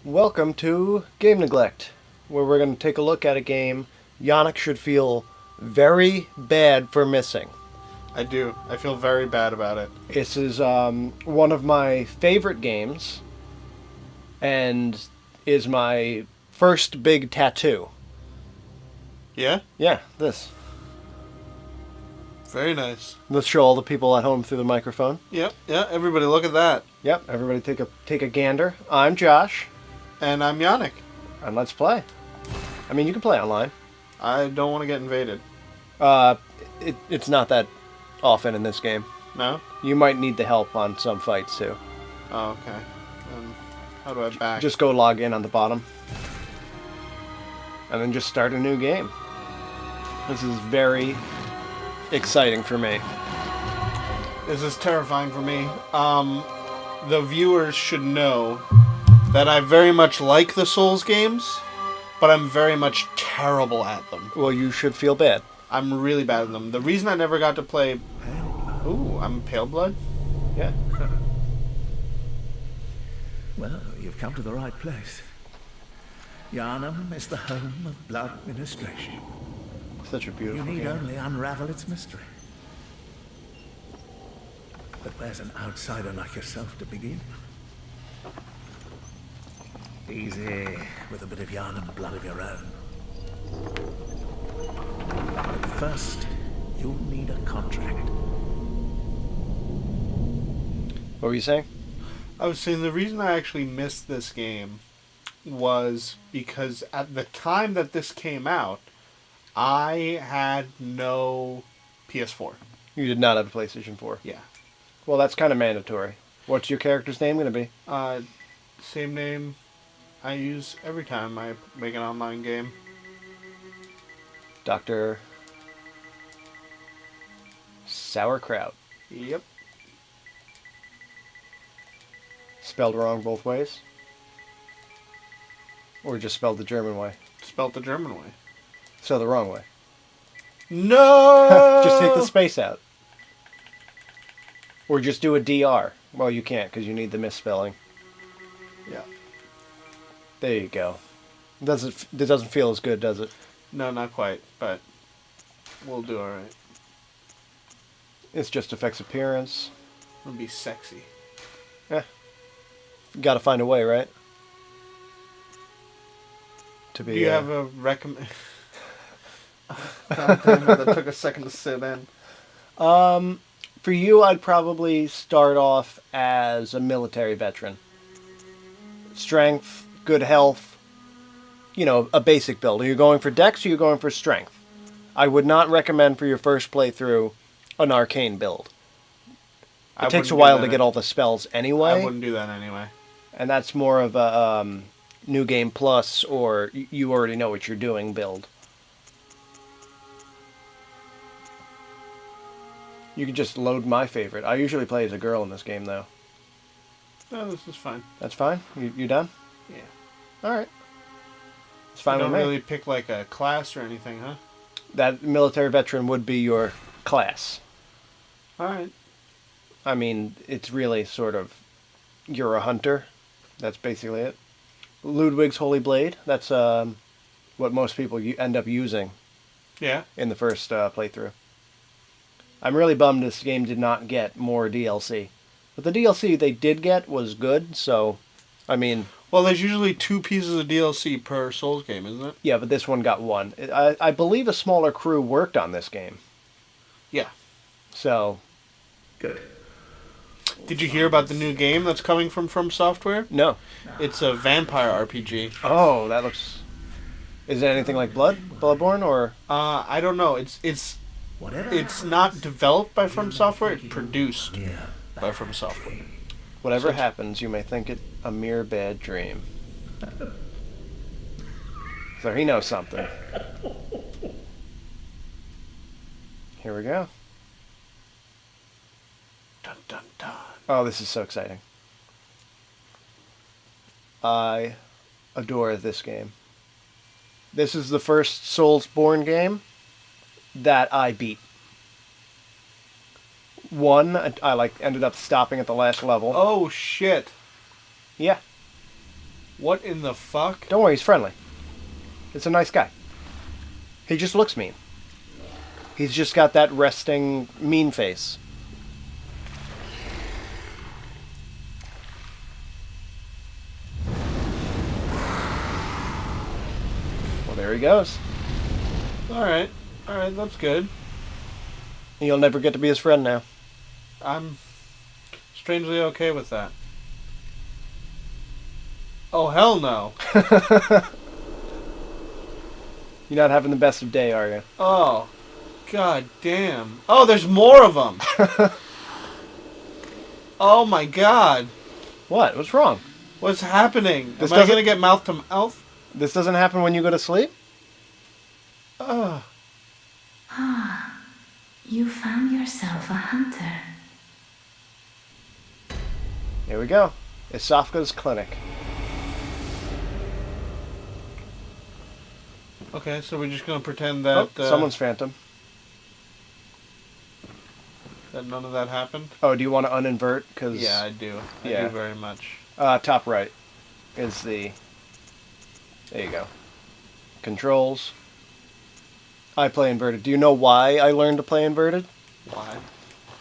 Welcome to Game Neglect, where we're going to take a look at a game Yannick should feel very bad for missing. I do. I feel very bad about it. This is one of my favorite games, and is my first big tattoo. Yeah? Yeah, this. Very nice. Let's show all the people at home through the microphone. Yep. Yeah, everybody look at that. Yep, everybody take a gander. I'm Josh, And I'm Yannick. and let's play. I mean, you can play online. I don't want to get invaded. It's not that often in this game. No? You might need the help on some fights too. Oh, okay. How do I back? Just go log in on the bottom. And then just start a new game. This is very exciting for me. This is terrifying for me. The viewers should know that I very much like the Souls games, but I'm very much terrible at them. Well, you should feel bad. I'm really bad at them. The reason I never got to play... Ooh, I'm Pale Blood? Yeah. Well, you've come to the right place. Yharnam is the home of blood ministration. Such a You beautiful need game. only unravel its mystery. But where's an outsider like yourself to begin? Easy, with a bit of Yharnam blood of your own. But first, you'll need a contract. What were you saying? I was saying the reason I actually missed this game was because at the time that this came out, I had no PS4. You did not have a PlayStation 4. Yeah. Well, that's kind of mandatory. What's your character's name going to be? Same name I use every time I make an online game. Dr. Sauerkraut. Yep. Spelled wrong both ways? Or just spelled the German way? Spelt the German way. So the wrong way. No! Just take the space out. Or just do a DR. Well, you can't because you need the misspelling. Yeah. There you go. It doesn't feel as good, does it? No, not quite, but we'll do alright. It's just affects appearance. It'll be sexy. Yeah. Got to find a way, right? To be. Do you have a recommend? God damn it, that took a second to sit in. For you, I'd probably start off as a military veteran. Strength, good health, a basic build. Are you going for dex or are you going for strength? I would not recommend for your first playthrough an arcane build. It takes a while to get all the spells anyway. I wouldn't do that anyway. And that's more of a New Game Plus or you already know what you're doing build. You can just load my favorite. I usually play as a girl in this game, though. No, this is fine. That's fine? You done? Yeah. Alright. It's fine You with don't me. really pick like a class or anything, huh? That military veteran would be your class. Alright. I mean, it's really sort of... You're a hunter. That's basically it. Ludwig's Holy Blade. That's what most people end up using Yeah. in the first playthrough. I'm really bummed this game did not get more DLC. But the DLC they did get was good, so... I mean... Well, there's usually 2 pieces of DLC per Souls game, isn't it? Yeah, but this one got 1. I believe a smaller crew worked on this game. Yeah. So... Good. Did you hear about the new game that's coming from FromSoftware? No. It's a vampire RPG. Oh, that looks... Is it anything like BloodBorne, or... I don't know. Whatever. It's not developed by FromSoftware. It's produced Yeah. by FromSoftware. Whatever happens, you may think it a mere bad dream. So he knows something. Here we go. Dun dun dun. Oh, this is so exciting. I adore this game. This is the first Soulsborne game that I beat. One, I ended up stopping at the last level. Oh shit! Yeah. What in the fuck? Don't worry, he's friendly. It's a nice guy. He just looks mean. He's just got that resting mean face. Well, there he goes. Alright, that's good. You'll never get to be his friend now. I'm strangely okay with that. Oh, hell no. You're not having the best of day, are you? Oh, god damn. Oh, there's more of them. Oh my god. What? What's wrong? What's happening? This Am I doesn't- going to get mouth to mouth? This doesn't happen when you go to sleep? Ugh. You found yourself a hunter. Here we go. Isafka's clinic. Okay, so we're just going to pretend that Someone's phantom. that none of that happened? Oh, do you want to uninvert? Cause, Yeah, I do. I Yeah. do very much. top right is the... There you go. Controls. I play inverted. Do you know why I learned to play inverted? Why?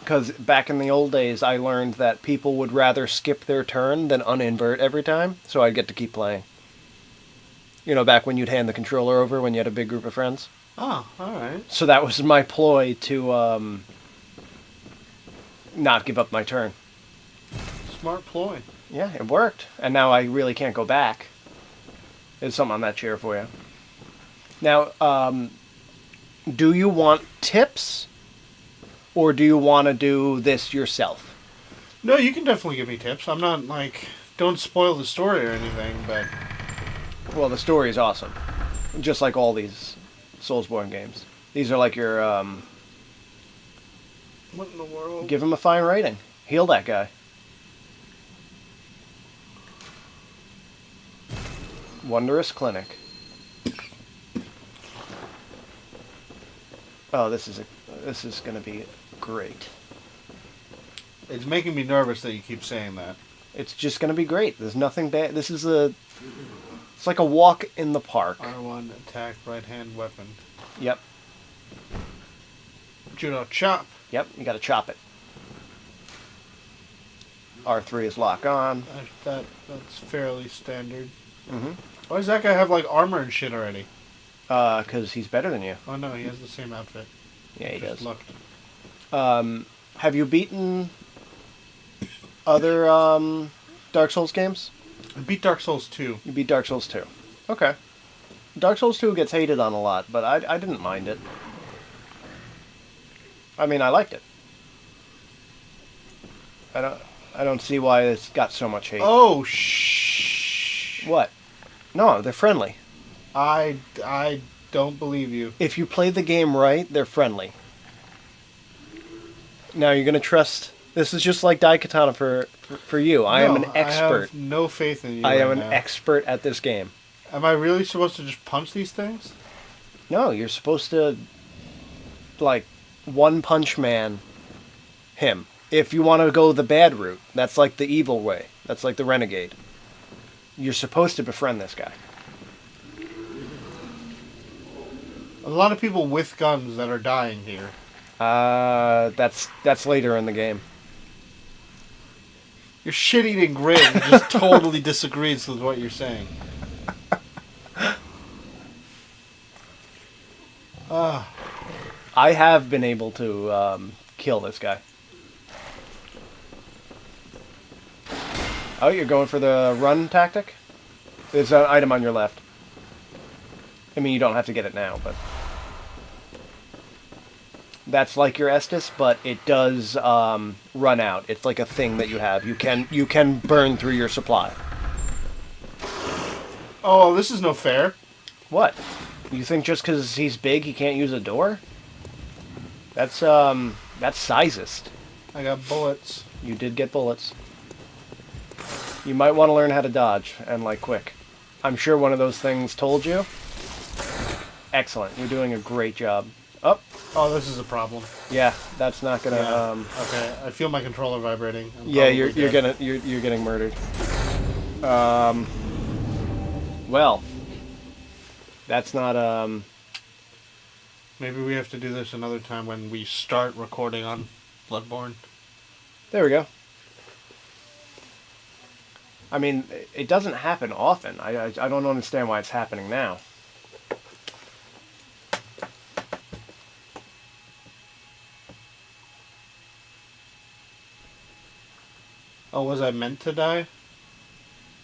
Because back in the old days, I learned that people would rather skip their turn than uninvert every time, so I'd get to keep playing. You know, back when you'd hand the controller over when you had a big group of friends. Oh, alright. So that was my ploy to not give up my turn. Smart ploy. Yeah, it worked. And now I really can't go back. There's something on that chair for you. Now, do you want tips? Or do you want to do this yourself? No, you can definitely give me tips. I'm not, like, don't spoil the story or anything, but... Well, the story is awesome. Just like all these Soulsborne games. These are like your, What in the world? give him a fine rating. Heal that guy. Wondrous Clinic. Oh, this is gonna be great. It's making me nervous that you keep saying that. It's just gonna be great. There's nothing bad. It's like a walk in the park. R1 attack right hand weapon. Yep. Judo chop. Yep, you gotta chop it. R3 is lock on. That's fairly standard. Mm-hmm. Why does that guy have like armor and shit already? Because he's better than you. Oh no, he has the same outfit. Yeah, he Just does. looked. Have you beaten other Dark Souls games? I beat Dark Souls 2. You beat Dark Souls 2. Okay. Dark Souls 2 gets hated on a lot, but I didn't mind it. I mean, I liked it. I don't see why it's got so much hate. Oh shh. What? No, they're friendly. I don't believe you. If you play the game right, they're friendly. Now you're gonna trust. This is just like Daikatana for you. I am an expert. I have no faith in you. I am right an now. expert at this game. Am I really supposed to just punch these things? No, you're supposed to, like, One Punch Man him. If you want to go the bad route, that's like the evil way. That's like the renegade. You're supposed to befriend this guy. A lot of people with guns that are dying here. That's later in the game. Your shit-eating grin just totally disagrees with what you're saying. I have been able to kill this guy. Oh, you're going for the run tactic? There's an item on your left. I mean, you don't have to get it now, but... That's like your Estus, but it does run out. It's like a thing that you have. You can burn through your supply. Oh, this is no fair. What? You think just because he's big he can't use a door? That's sizest. I got bullets. You did get bullets. You might want to learn how to dodge, and like quick. I'm sure one of those things told you. Excellent. You're doing a great job. Oh, Oh, this is a problem. yeah. That's not gonna. Yeah. Okay, I feel my controller vibrating. I'm Yeah, probably you're dead. getting murdered. Well, that's not, Maybe we have to do this another time when we start recording on BloodBorne. there we go. I mean, it doesn't happen often. I don't understand why it's happening now. Oh, was I meant to die?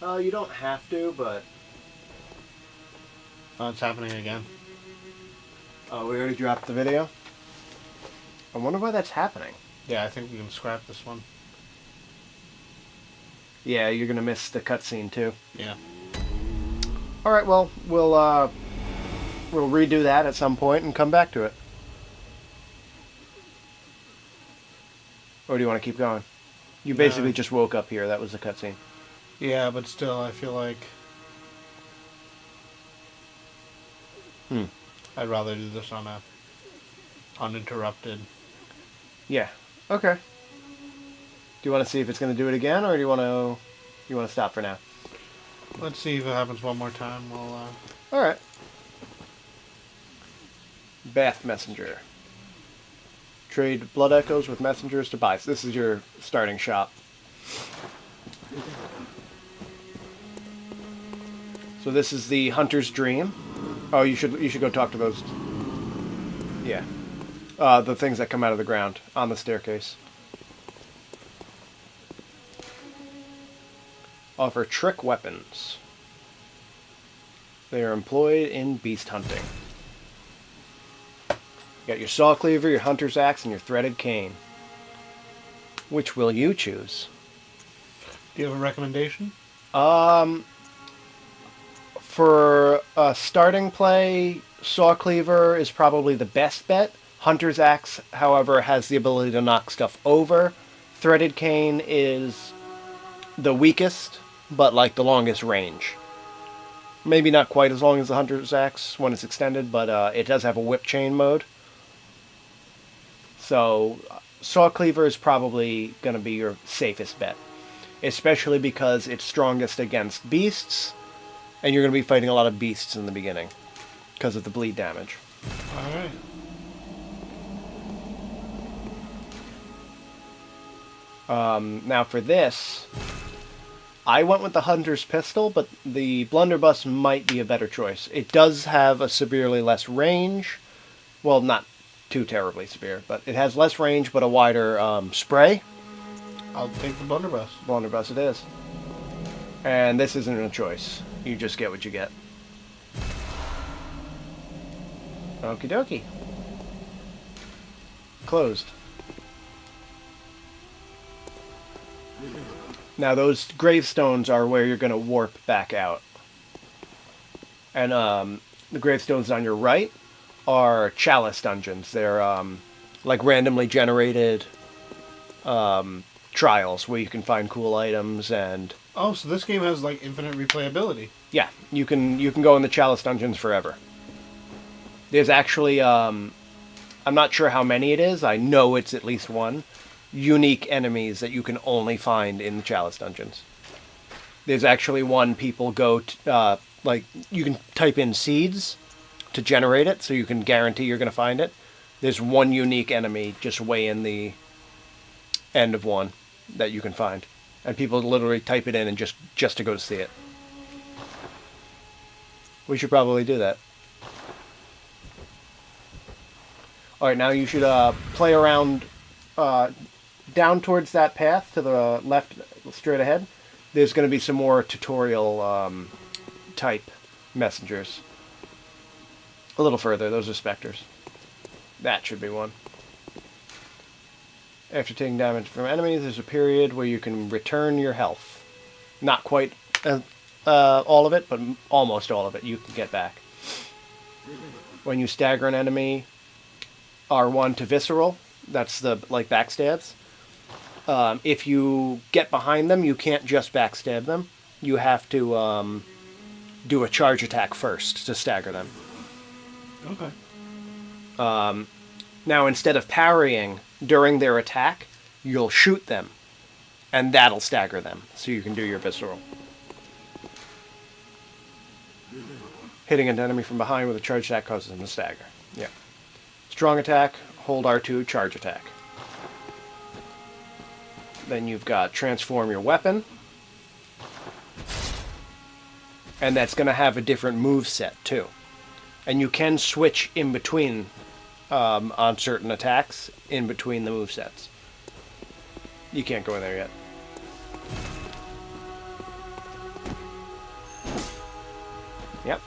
You don't have to, but... Oh, it's happening again. Oh, we already dropped the video? I wonder why that's happening. Yeah, I think we can scrap this one. Yeah, you're gonna miss the cutscene too. Yeah. Alright, well, we'll redo that at some point and come back to it. Or do you want to keep going? You basically just woke up here. That was the cutscene. Yeah, but still, I feel like... I'd rather do this on a uninterrupted. Yeah. Okay. Do you want to see if it's going to do it again, or do you want to stop for now? Let's see if it happens one more time. We'll, All right. Bath Messenger. Trade blood echoes with messengers to buy. So this is your starting shop. So this is the Hunter's Dream. Oh, you should go talk to those. Yeah. The things that come out of the ground on the staircase. Offer trick weapons. They are employed in beast hunting. You got your saw cleaver, your hunter's axe, and your threaded cane. Which will you choose? do you have a recommendation? For a starting play, saw cleaver is probably the best bet. Hunter's axe, however, has the ability to knock stuff over. Threaded cane is the weakest, but like the longest range. Maybe not quite as long as the Hunter's axe when it's extended, but it does have a whip chain mode. So, saw cleaver is probably going to be your safest bet, especially because it's strongest against beasts, and you're going to be fighting a lot of beasts in the beginning because of the bleed damage. Alright. Now for this, I went with the Hunter's Pistol, but the Blunderbuss might be a better choice. It does have a severely less range. Well, not too terribly severe, but it has less range but a wider spray. I'll take the blunderbuss. Blunderbuss it is. And this isn't a choice. You just get what you get. Okie dokie. Closed. Now those gravestones are where you're going to warp back out. And the gravestones on your right are chalice dungeons. They're like randomly generated trials where you can find cool items and... Oh, so this game has like infinite replayability. Yeah, you can go in the chalice dungeons forever. There's actually, I'm not sure how many it is. I know it's at least one. Unique enemies that you can only find in the chalice dungeons. There's actually one people go to, like, you can type in seeds to generate it, so you can guarantee you're going to find it. There's one unique enemy just way in the end of one that you can find. And people literally type it in and just to go to see it. We should probably do that. Alright, now you should play around down towards that path to the left, straight ahead. There's going to be some more tutorial type messengers. A little further, those are specters. That should be one. After taking damage from enemies, there's a period where you can return your health. Not quite all of it, but almost all of it you can get back. When you stagger an enemy, R1 to visceral, that's the, like, backstabs. If you get behind them, you can't just backstab them. You have to do a charge attack first to stagger them. Okay. Now, instead of parrying during their attack, you'll shoot them, and that'll stagger them, so you can do your visceral. Hitting an enemy from behind with a charge attack causes him to stagger. Yeah. Strong attack, hold R2, charge attack. Then you've got transform your weapon. And that's going to have a different move set too. And you can switch in between on certain attacks in between the move sets. You can't go in there yet. Yep.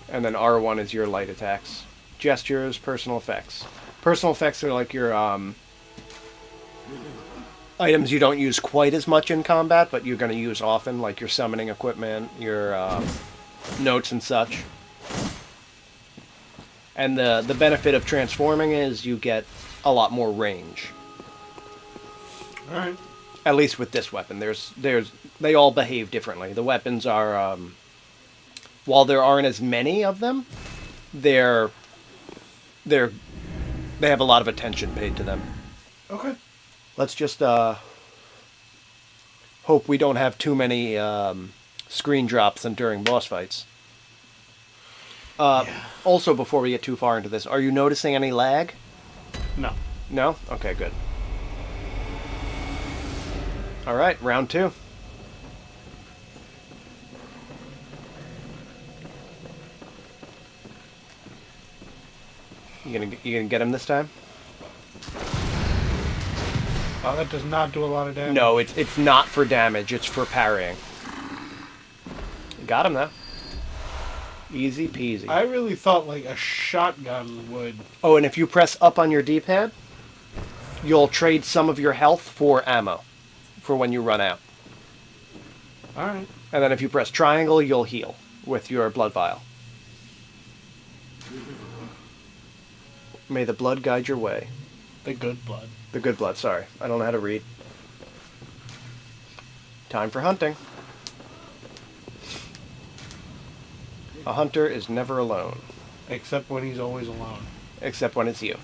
And then R1 is your light attacks. Gestures, personal effects. Personal effects are like your items you don't use quite as much in combat, but you're going to use often, like your summoning equipment, your notes and such. And the benefit of transforming is you get a lot more range. Alright. At least with this weapon. They all behave differently. The weapons are, while there aren't as many of them, they have a lot of attention paid to them. Okay. Let's just hope we don't have too many screen drops during boss fights. Also, before we get too far into this, are you noticing any lag? No. No? Okay, good. Alright, round 2. You gonna get him this time? Oh, that does not do a lot of damage. No, it's not for damage, it's for parrying. Got him though. Easy peasy. I really thought like a shotgun would... Oh, and if you press up on your D-pad, you'll trade some of your health for ammo. For when you run out. Alright. And then if you press triangle, you'll heal with your blood vial. May the blood guide your way. The good blood. The good blood, sorry. I don't know how to read. Time for hunting. A hunter is never alone. Except when he's always alone. Except when it's you.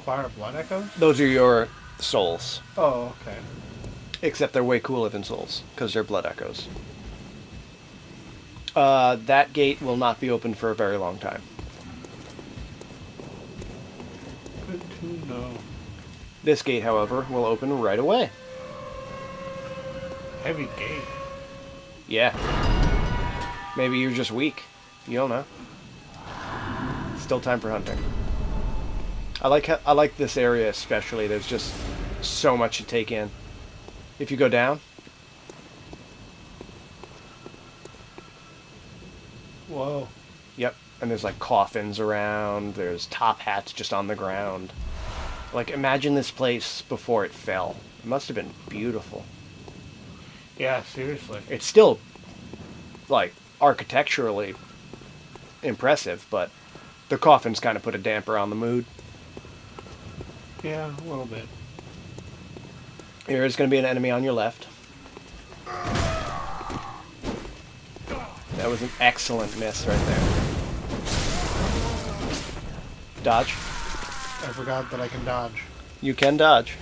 Acquire blood echoes? Those are your souls. Oh, okay. Except they're way cooler than souls, because they're blood echoes. That gate will not be open for a very long time. Good to know. This gate, however, will open right away. Heavy gate. Yeah. Maybe you're just weak. You don't know. Still time for hunting. I like this area especially. There's just so much to take in. If you go down. Whoa. Yep. And there's like coffins around. There's top hats just on the ground. Like imagine this place before it fell. It must have been beautiful. Yeah, seriously. It's still like architecturally impressive, but the coffins kind of put a damper on the mood. Yeah, a little bit. Here is going to be an enemy on your left. That was an excellent miss right there. Dodge. I forgot that I can dodge. You can dodge.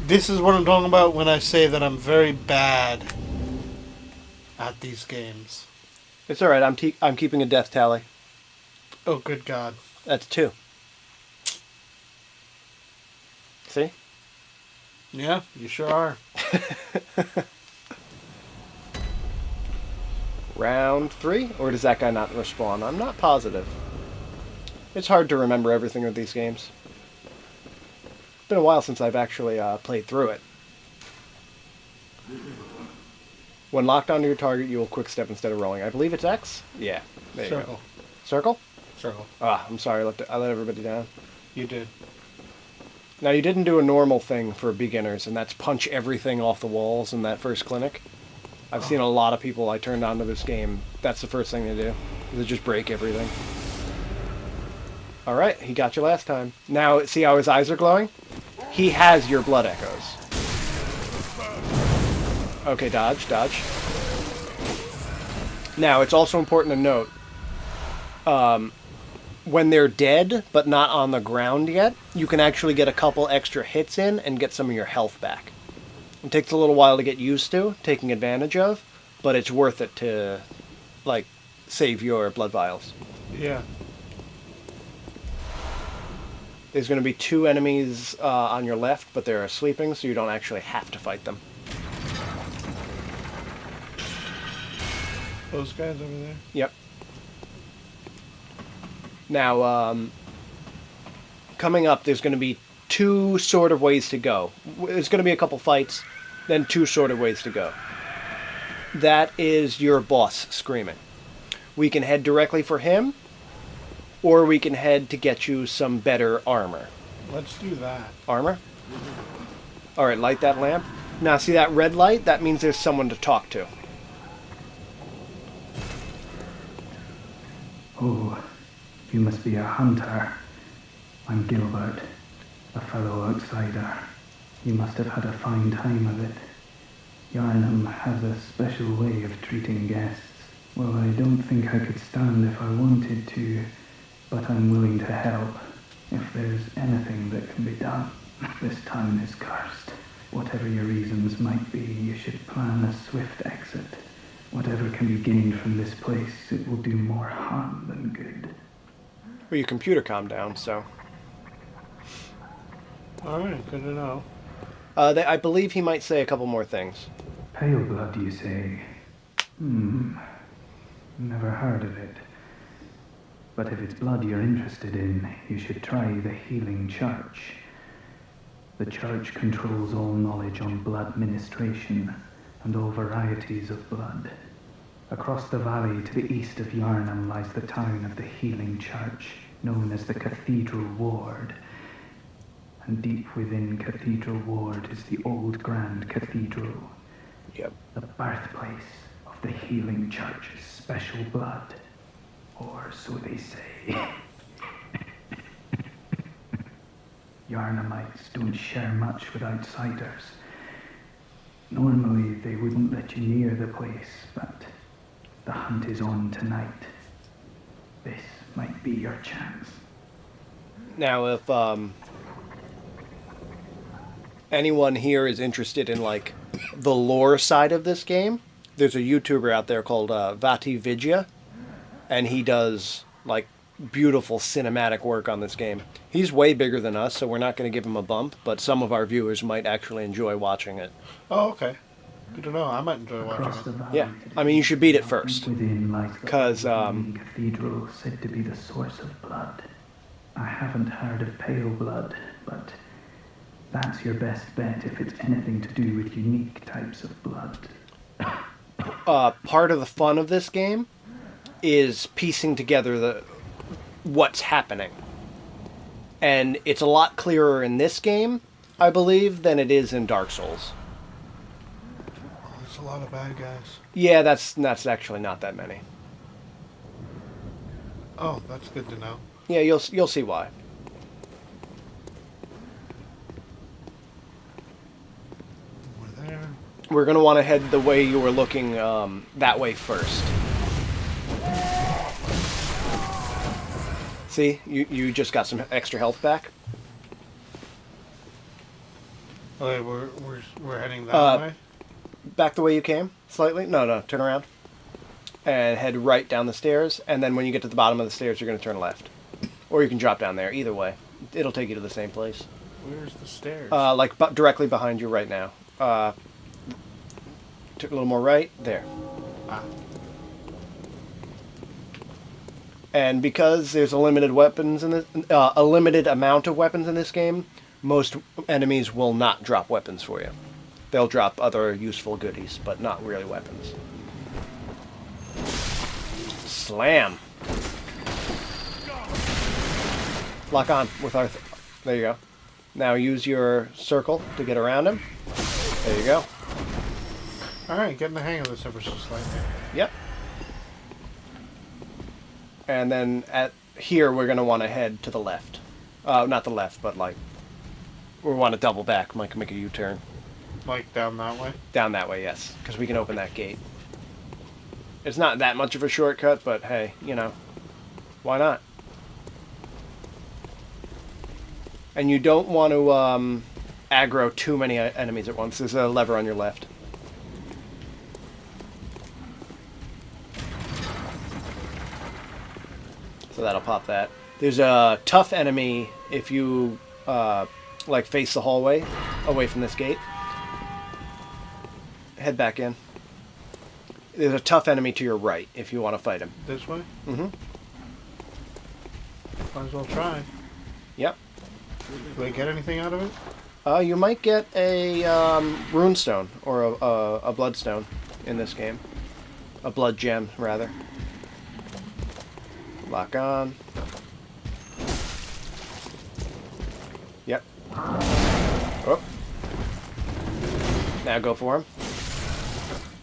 This is what I'm talking about when I say that I'm very bad at these games. It's alright, I'm keeping a death tally. Oh, good God. That's 2. See? Yeah, you sure are. Round 3? Or does that guy not respawn? I'm not positive. It's hard to remember everything with these games. It's been a while since I've actually played through it. When locked onto your target, you will quick step instead of rolling. I believe it's X? Yeah. There you Circle. go. Circle? Circle. Ah, I'm sorry. I let everybody down. You did. Now, you didn't do a normal thing for beginners, and that's punch everything off the walls in that first clinic. I've seen a lot of people I turned on to this game. That's the first thing they do. They just break everything. Alright, he got you last time. Now, see how his eyes are glowing? He has your blood echoes. Okay, dodge, dodge. Now, it's also important to note, when they're dead, but not on the ground yet, you can actually get a couple extra hits in and get some of your health back. It takes a little while to get used to, taking advantage of, but it's worth it to, like, save your blood vials. Yeah. There's going to be 2 enemies on your left, but they're sleeping, so you don't actually have to fight them. Those guys over there? Yep. Now, coming up, there's going to be 2 sort of ways to go. There's going to be a couple fights, then 2 sort of ways to go. That is your boss screaming. We can head directly for him, or we can head to get you some better armor. Let's do that. Armor? Alright, light that lamp. Now, see that red light? That means there's someone to talk to. Oh, you must be a hunter. I'm Gilbert, a fellow outsider. You must have had a fine time of it. Yarnum has a special way of treating guests. Well, I don't think I could stand if I wanted to, but I'm willing to help. If there's anything that can be done, this town is cursed. Whatever your reasons might be, you should plan a swift exit. Whatever can be gained from this place, it will do more harm than good. Well, your computer calmed down, so... Alright, good to know. I believe he might say a couple more things. Pale blood, you say? Never heard of it. But if it's blood you're interested in, you should try the Healing Church. The church controls all knowledge on blood ministration and all varieties of blood. Across the valley to the east of Yarnum lies the town of the Healing Church, known as the Cathedral Ward. And deep within Cathedral Ward is the old Grand Cathedral. Yep. The birthplace of the Healing Church's special blood. Or so they say. Yarnumites don't share much with outsiders. Normally they wouldn't let you near the place, but the hunt is on tonight. This might be your chance. Now, if anyone here is interested in, like, the lore side of this game, there's a YouTuber out there called Vati Vidya, and he does, like, beautiful cinematic work on this game. He's way bigger than us, so we're not going to give him a bump, but some of our viewers might actually enjoy watching it. Oh, okay. Good to know. I might enjoy watching Across the it. valley Yeah, to the I mean, you should beat it first. within lies the 'Cause, old cathedral said to be the source of blood. I haven't heard of pale blood, but that's your best bet if it's anything to do with unique types of blood. Part of the fun of this game is piecing together what's happening. And it's a lot clearer in this game, I believe, than it is in Dark Souls. There's a lot of bad guys. Yeah, that's actually not that many. Oh, that's good to know. Yeah, you'll see why. We're there. We're going to want to head the way you were looking, that way first. See? You just got some extra health back. Okay, we're heading that way? Back the way you came, slightly. No, turn around. And head right down the stairs, and then when you get to the bottom of the stairs, you're going to turn left. Or you can drop down there, either way. It'll take you to the same place. Where's the stairs? Like, directly behind you right now. Took a little more right, there. Ah. And because there's a limited a limited amount of weapons in this game, most enemies will not drop weapons for you. They'll drop other useful goodies, but not really weapons. Slam. Lock on with our... There you go. Now use your circle to get around him. There you go. Alright, getting the hang of this ever so slightly. Yep. And then at here, we're going to want to head to the left. Not the left, but like... We want to double back. Might make a U-turn. Like down that way? Down that way, yes. Because we can open that gate. It's not that much of a shortcut, but hey, you know. Why not? And you don't want to aggro too many enemies at once. There's a lever on your left. So that'll pop that. There's a tough enemy if you like face the hallway away from this gate. Head back in. There's a tough enemy to your right if you want to fight him. This way? Mm-hmm. Might as well try. Yep. Do I get anything out of it? You might get a rune stone or a bloodstone in this game. A blood gem, rather. Lock on. Yep. Oh. Now go for him.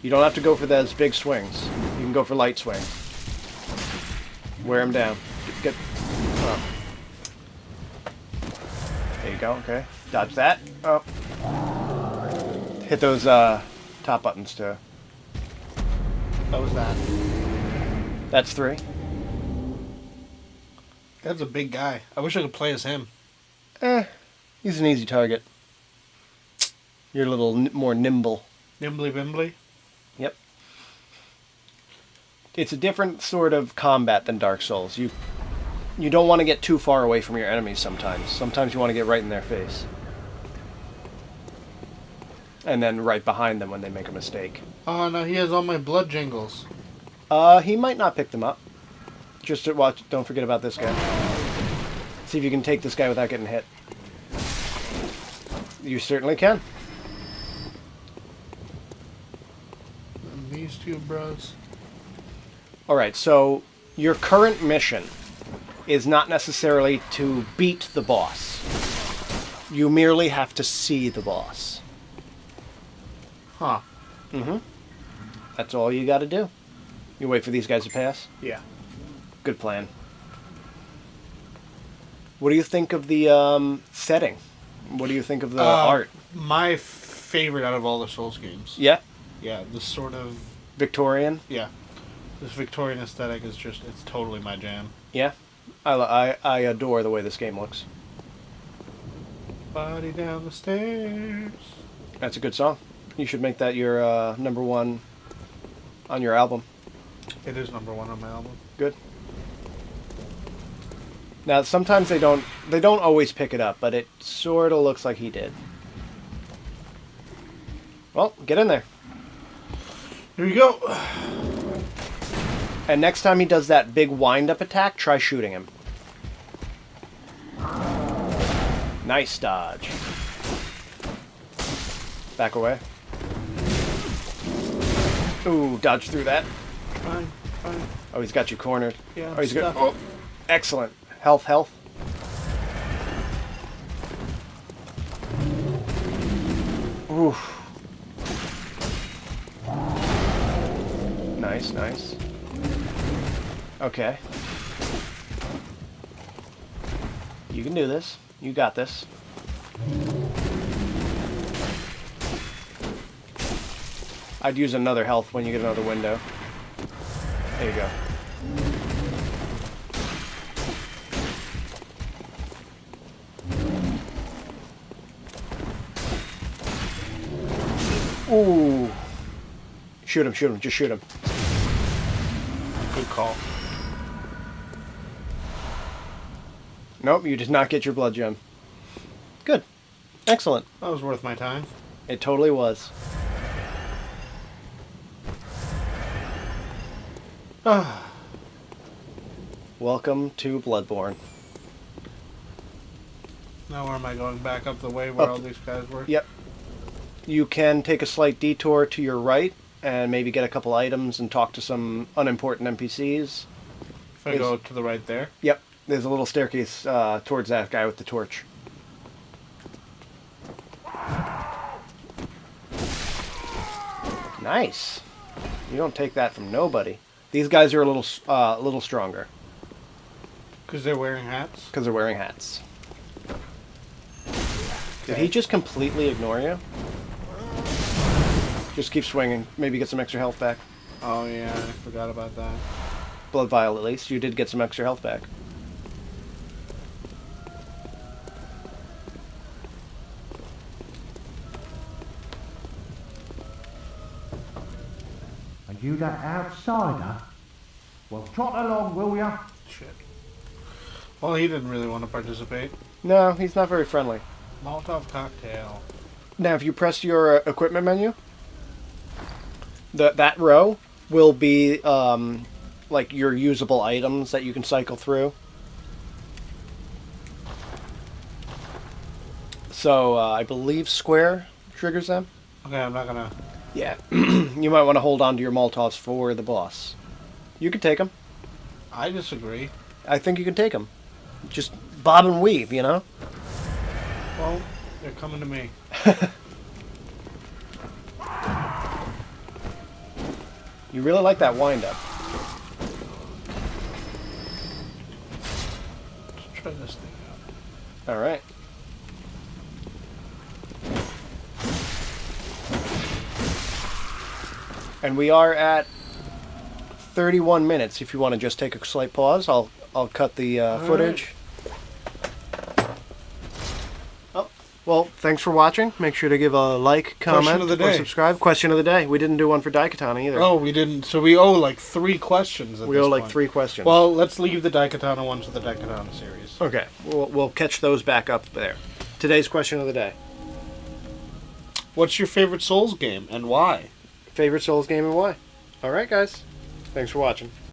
You don't have to go for those big swings. You can go for light swings. Wear him down. Get. Oh. There you go. Okay. Dodge that. Oh. Hit those top buttons too. What was that? That's 3. That's a big guy. I wish I could play as him. He's an easy target. You're a little more nimble. Nimbly bimbly. Yep. It's a different sort of combat than Dark Souls. You don't want to get too far away from your enemies sometimes. Sometimes you want to get right in their face. And then right behind them when they make a mistake. Oh no, he has all my blood jingles. He might not pick them up. Just to watch. Don't forget about this guy. See if you can take this guy without getting hit. You certainly can. And these two bros. Alright, so your current mission is not necessarily to beat the boss. You merely have to see the boss. Huh. Mm-hmm. That's all you gotta do. You wait for these guys to pass? Yeah. Good plan. What do you think of the setting? What do you think of the art? My favorite out of all the Souls games. Yeah? Yeah, this sort of... Victorian? Yeah. This Victorian aesthetic is just, it's totally my jam. Yeah? I adore the way this game looks. Body down the stairs. That's a good song. You should make that your number 1 on your album. It is number 1 on my album. Good. Now, sometimes they don't always pick it up, but it sort of looks like he did. Well, get in there. Here we go. And next time he does that big wind-up attack, try shooting him. Nice dodge. Back away. Ooh, dodge through that. Fine, fine. Oh, he's got you cornered. Yeah, Oh, he's good. stuck. Oh, excellent. Health, health. Ooh. Nice, nice. Okay. You can do this. You got this. I'd use another health when you get another window. There you go. Ooh. Shoot him, shoot him, just shoot him. Good call. Nope, you did not get your blood gem. Good. Excellent. That was worth my time. It totally was. Welcome to BloodBorne. Now where am I going? Back up the way where Up. all these guys were? Yep. You can take a slight detour to your right and maybe get a couple items and talk to some unimportant NPCs. If I go to the right there? Yep. There's a little staircase towards that guy with the torch. Nice. You don't take that from nobody. These guys are a little stronger Because they're wearing hats? because they're wearing hats. Did he just completely ignore you? Just keep swinging. Maybe get some extra health back. Oh yeah, I forgot about that. Blood vial at least. You did get some extra health back. you that outsider? Well, trot along, will ya? Shit. Well, he didn't really want to participate. No, he's not very friendly. Molotov cocktail. Now, if you press your equipment menu, that row will be like your usable items that you can cycle through. So I believe square triggers them. Okay, I'm not gonna... Yeah, you might want to hold on to your Molotovs for the boss. You can take them. I disagree. I think you can take them. Just bob and weave, you know? Well, they're coming to me. You really like that wind-up. Let's try this thing out. All right. And we are at 31 minutes. If you want to just take a slight pause, I'll cut the footage. Oh, well, thanks for watching. Make sure to give a like, comment, of the or day. subscribe. Question of the day. We didn't do one for Daikatana either. Oh, we didn't. So we owe like 3 questions. We owe like 3 questions. Well, let's leave the Daikatana ones to the Daikatana series. Okay, we'll catch those back up there. Today's question of the day. What's your favorite Souls game and why? Favorite Souls game and why? All right, guys. Thanks for watching.